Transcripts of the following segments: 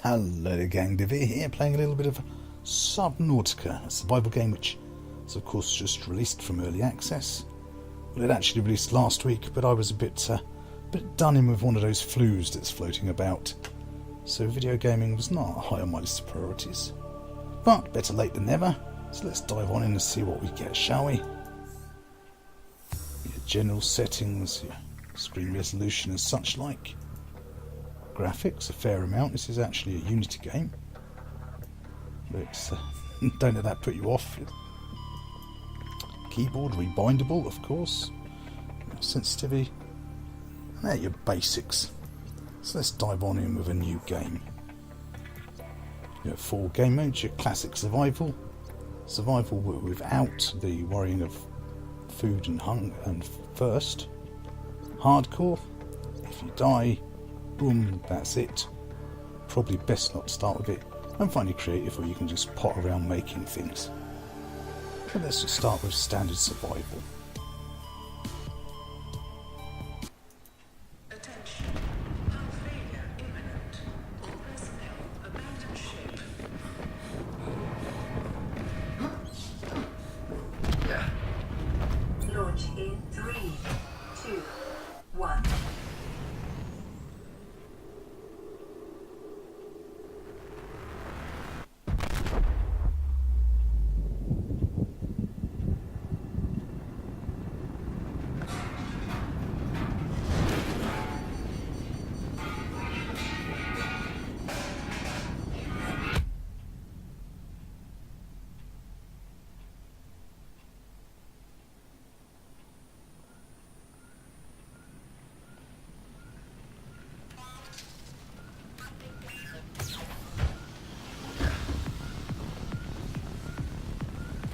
Hello there gang, Divvy here, playing a little bit of Subnautica, a survival game which is of course just released from early access. Well, it actually released last week, but I was a bit done in with one of those flus that's floating about, so video gaming was not high on my list of priorities. But better late than never, so let's dive on in and see what we get, shall we? Your general settings, your screen resolution and such like. Graphics, a fair amount. This is actually a Unity game. But don't let that put you off. Keyboard, rebindable, of course. Sensitivity. And there are your basics. So let's dive on in with a new game. You have 4 game modes. Your classic survival. Survival without the worrying of food and hunger and thirst. Hardcore. If you die, boom, that's it. Probably best not to start with it, and find your creative where you can just pot around making things. But let's just start with standard survival. Attention. Hull failure imminent. All personnel abandon ship. Launch in 3, 2, 1.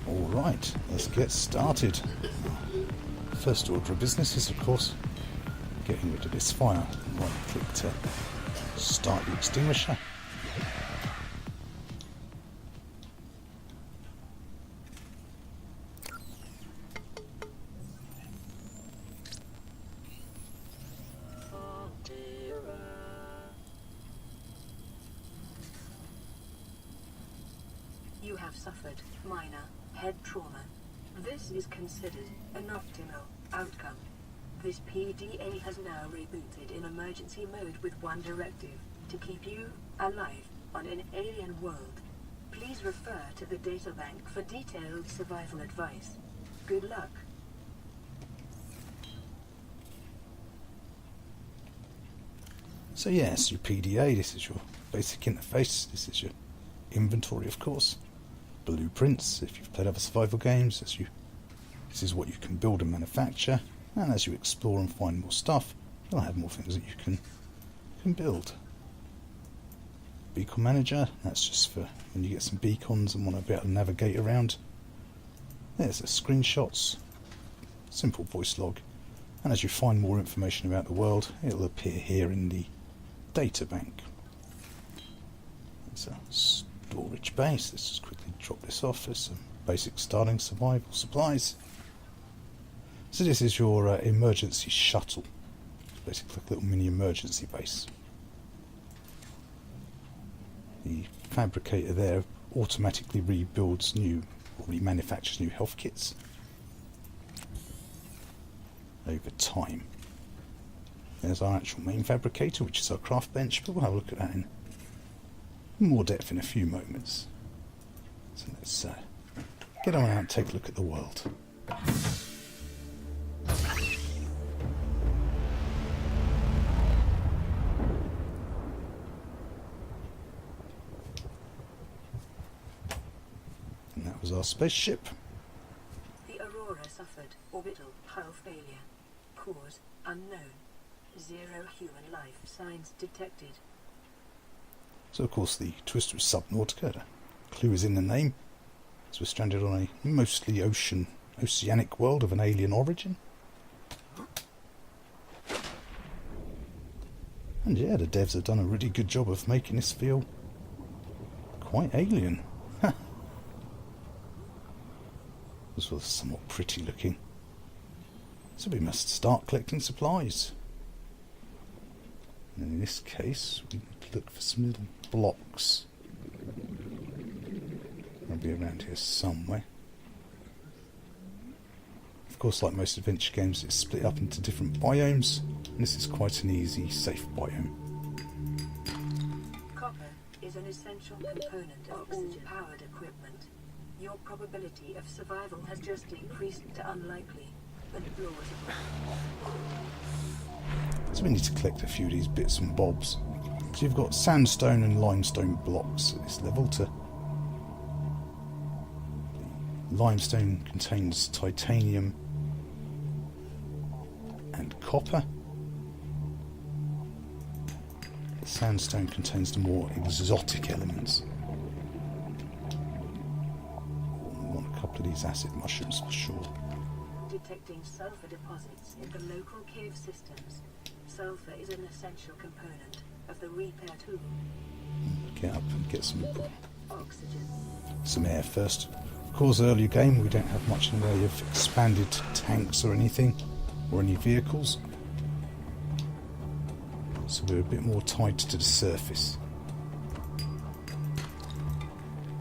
Alright, let's get started. First order of business is of course getting rid of this fire. Right click to start the extinguisher. You have suffered minor head trauma. This is considered an optimal outcome. This PDA has now rebooted in emergency mode with one directive: to keep you alive on an alien world. Please refer to the databank for detailed survival advice. Good luck. So yes, your PDA, this is your basic interface, this is your inventory of course. Blueprints, if you've played other survival games, this is what you can build and manufacture, and as you explore and find more stuff, you'll have more things that you can build. Beacon manager, that's just for when you get some beacons and want to be able to navigate around. There's the screenshots, simple voice log, and as you find more information about the world, it'll appear here in the data bank. It's a storage base. Let's just quickly drop this off. There's some basic starting survival supplies. So this is your emergency shuttle. It's basically like a little mini emergency base. The fabricator there automatically rebuilds new, or remanufactures new health kits over time. There's our actual main fabricator, which is our craft bench, but we'll have a look at that in more depth in a few moments. So let's get on out and take a look at the world. And that was our spaceship. The Aurora suffered orbital hull failure. Cause unknown. 0 human life signs detected. So of course the twist with Subnautica, the clue is in the name. So we're stranded on a mostly oceanic world of an alien origin. And yeah, the devs have done a really good job of making this feel quite alien. This was somewhat pretty looking. So we must start collecting supplies. And in this case, we look for some little blocks. They'll be around here somewhere. Of course, like most adventure games, it's split up into different biomes, and this is quite an easy, safe biome. Copper is an essential component of oxygen-powered equipment. Your probability of survival has just increased to unlikely and plausible. So we need to collect a few of these bits and bobs. So you've got sandstone and limestone blocks at this level. Limestone contains titanium and copper. Sandstone contains the more exotic elements. We want a couple of these acid mushrooms for sure. Detecting sulfur deposits in the local cave systems. Sulfur is an essential component of the repair tool. Get up and get Oxygen. some air first. Of course, earlier game we don't have much in the way of expanded tanks or anything, or any vehicles. So we're a bit more tied to the surface.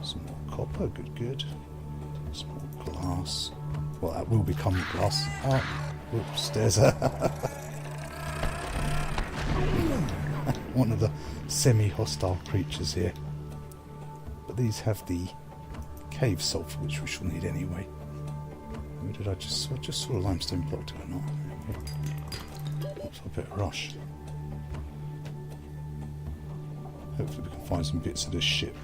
Some more copper, good. Some more glass. Well, that will become glass. Oh, whoops, there's a... one of the semi-hostile creatures here. But these have the cave sulfur, which we shall need anyway. Where did I just saw a limestone block, did I not? Looks like a bit of rush. Hopefully we can find some bits of this ship.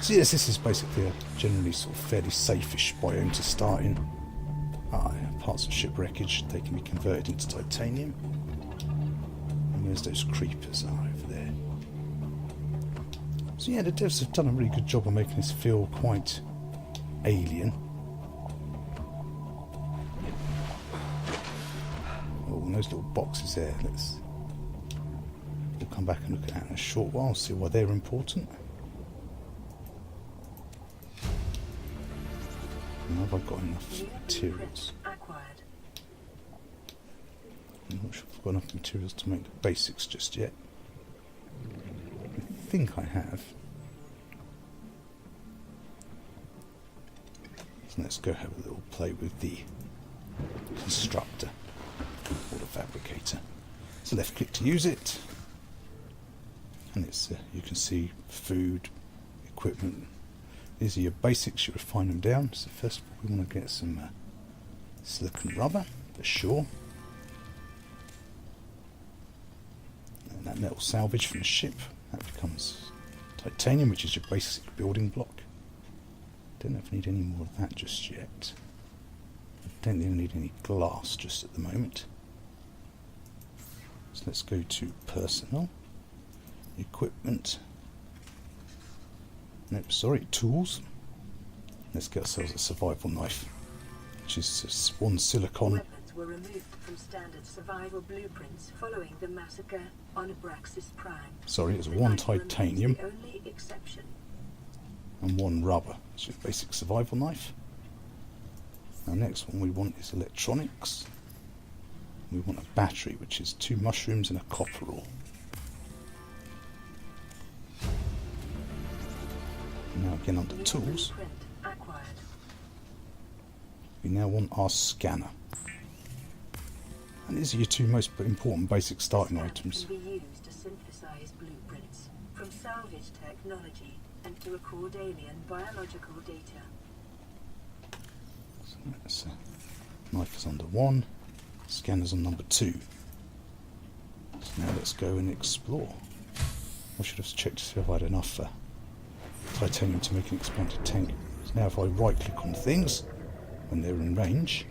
So yes, this is basically a generally sort of fairly safe-ish biome to start in. Parts of ship wreckage, they can be converted into titanium. And where's those creepers are over there. So yeah, the devs have done a really good job of making this feel quite alien. Oh, and those little boxes there, we'll come back and look at that in a short while, see why they're important. And have I got enough materials? I'm not sure if I've got enough materials to make the basics just yet. I think I have. So let's go have a little play with the constructor or the fabricator. So left click to use it, and it's you can see food, equipment. These are your basics. You refine them down. So first of all, we want to get some silicon rubber for sure. And that metal salvage from the ship, that becomes titanium, which is your basic building block. Don't know if I need any more of that just yet. I don't think I need any glass just at the moment. So let's go to personnel, equipment. Nope, sorry, tools. Let's get ourselves a survival knife, which is just one silicon. Weapons were removed from standard survival blueprints following the massacre on Abraxas Prime. Sorry, it's one titanium The only exception. and one rubber. It's your basic survival knife. Now, next one we want is electronics. We want a battery, which is 2 mushrooms and a copper ore. Now again under tools, we now want our scanner. And these are your 2 most important basic starting items. Can be used to synthesize blueprints from salvage technology and to record alien biological data. So that's, knife is under 1, scanner's on number 2. So now let's go and explore. I should have checked to see if I had enough titanium to make an expanded tank. So now if I right click on things when they're in range,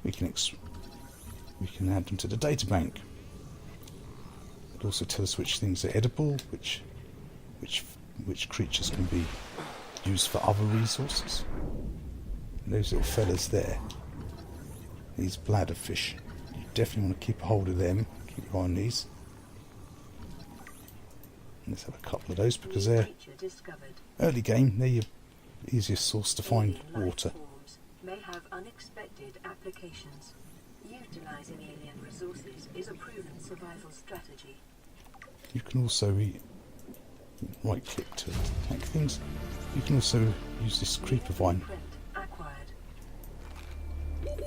we can add them to the data bank. It also tells us which things are edible, which creatures can be used for other resources. And those little fellas there, these bladder fish, you definitely want to keep a hold of them. Keep your eye on these. Let's have a couple of those because they're early game. They're your easiest source to find water. May have unexpected applications. Utilizing alien resources is a proven survival strategy. You can also right click to attack things. You can also use this creeper vine Print acquired.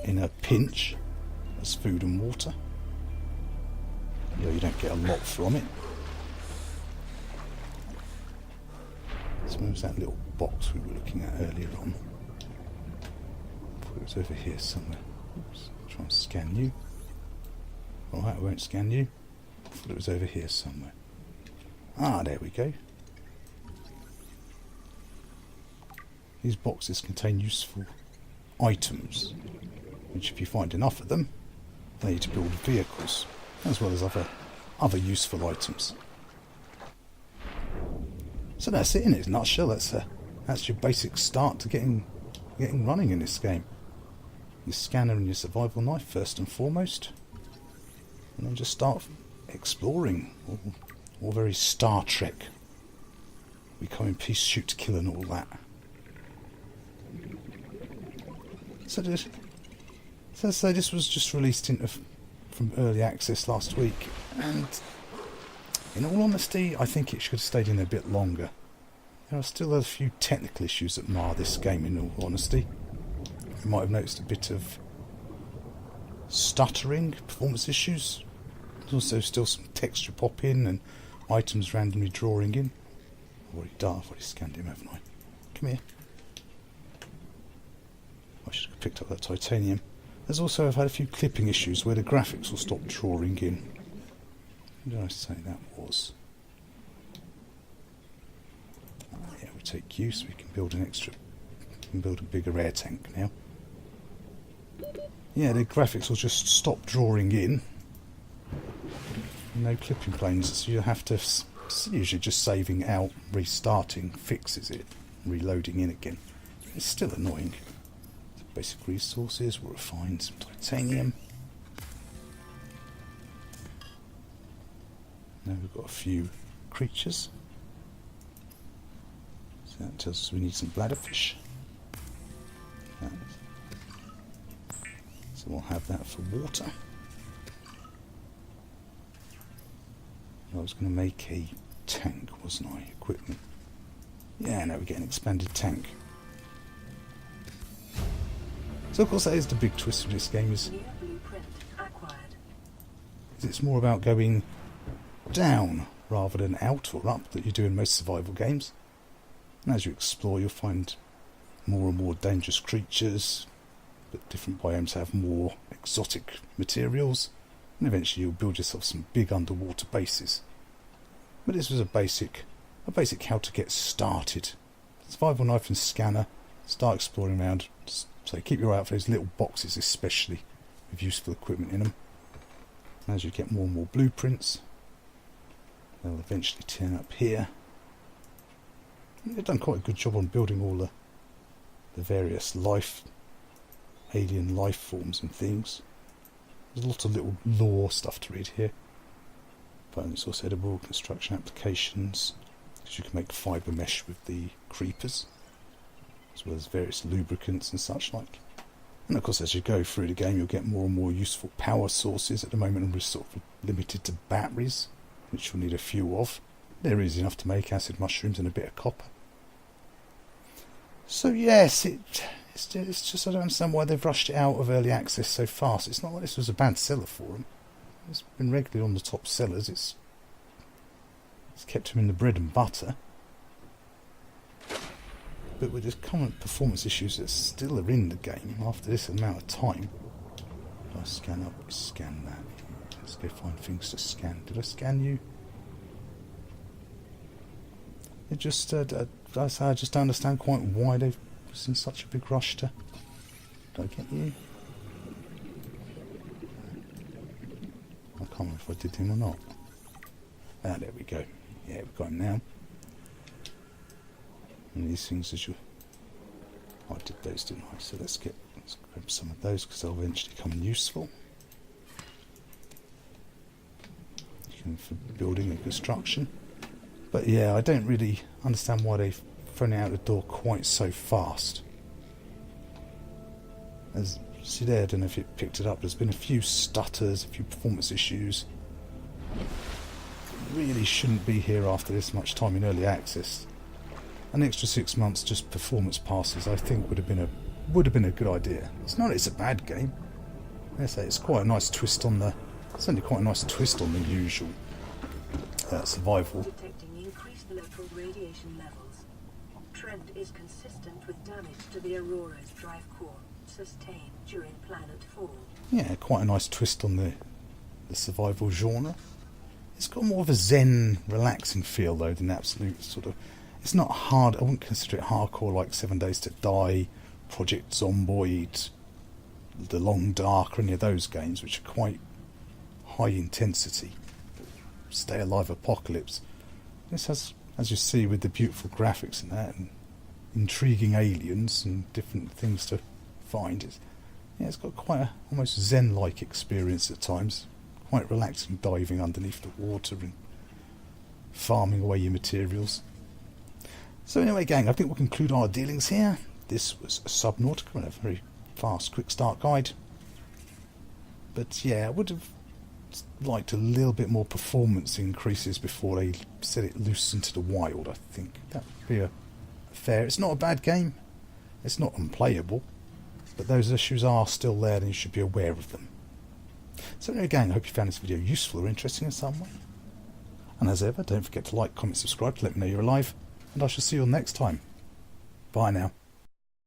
in a pinch as food and water. Though you don't get a lot from it. So where was that little box we were looking at earlier on? I thought it was over here somewhere. Oops, try and scan you. Alright, I won't scan you. I thought it was over here somewhere. Ah, there we go. These boxes contain useful items, which if you find enough of them, allow you to build vehicles, as well as other useful items. So that's it in its nutshell. That's your basic start to getting running in this game. Your scanner and your survival knife first and foremost, and then just start exploring, all very Star Trek, becoming peace, shoot to kill and all that. So this was just released from early access last week, and in all honesty, I think it should have stayed in a bit longer. There are still a few technical issues that mar this game, in all honesty. You might have noticed a bit of stuttering, performance issues. There's also still some texture pop-in and items randomly drawing in. I've already scanned him, haven't I? Come here. I should have picked up that titanium. There's also, I've had a few clipping issues where the graphics will stop drawing in. What did I say that was? Yeah, we take use. We can build a bigger air tank now. Yeah, the graphics will just stop drawing in. No clipping planes, so you have to usually just saving out, restarting fixes it, reloading in again. It's still annoying. Basic resources, we'll refine some titanium. Now we've got a few creatures. So that tells us we need some bladder fish. So we'll have that for water. I was going to make a tank, wasn't I? Equipment. Yeah, now we get an expanded tank. So of course that is the big twist of this game is it's more about going down rather than out or up that you do in most survival games. And as you explore you'll find more and more dangerous creatures, but different biomes have more exotic materials, and eventually you'll build yourself some big underwater bases. But this was a basic how to get started. Survival knife and scanner, start exploring around. So keep your eye out for those little boxes especially, with useful equipment in them. And as you get more and more blueprints, they'll eventually turn up here. And they've done quite a good job on building all the various alien life forms and things. There's a lot of little lore stuff to read here. But it's also edible construction applications, because you can make fibre mesh with the creepers, as well as various lubricants and such like. And of course as you go through the game you'll get more and more useful power sources. At the moment we're sort of limited to batteries, which you'll need a few of. They're easy enough to make, acid mushrooms and a bit of copper. So yes, it's just I don't understand why they've rushed it out of early access so fast. It's not like this was a bad seller for them. It's been regularly on the top sellers. It's kept them in the bread and butter. But with the current performance issues that still are in the game after this amount of time. Did I scan up? Scan that. Let's go find things to scan. Did I scan you? It just, I just don't understand quite why they was in such a big rush to. Did I get you? I can't remember if I did him or not. Ah, there we go. Yeah, we've got him now. And these things, as you, I did those, didn't I? So let's grab some of those because they'll eventually come in useful. For building and construction. But yeah, I don't really understand why they've thrown it out the door quite so fast. As See there, I don't know if it picked it up. There's been a few stutters, a few performance issues. Really shouldn't be here after this much time in early access. An extra 6 months just performance passes, I think, would have been a good idea. It's not. It's a bad game. I say it's quite a nice twist on the. Certainly quite a nice twist on the usual survival. Detecting increased local radiation levels. Trend is consistent with damage to the Aurora's drive core sustained during planet fall. Yeah, quite a nice twist on the survival genre. It's got more of a zen, relaxing feel though than absolute sort of. It's not hard. I wouldn't consider it hardcore like 7 Days to Die, Project Zomboid, The Long Dark, or any of those games, which are quite high intensity. Stay Alive Apocalypse. This has, as you see, with the beautiful graphics and that, and intriguing aliens and different things to find. It's got quite a almost zen-like experience at times. Quite relaxing, diving underneath the water and farming away your materials. So anyway, gang, I think we'll conclude our dealings here. This was Subnautica, and a very fast, quick start guide. But yeah, I would have liked a little bit more performance increases before they set it loose into the wild. I think that would be a fair. It's not a bad game. It's not unplayable, but those issues are still there, and you should be aware of them. So anyway, gang, I hope you found this video useful or interesting in some way. And as ever, don't forget to like, comment, subscribe to let me know you're alive, and I shall see you all next time. Bye now.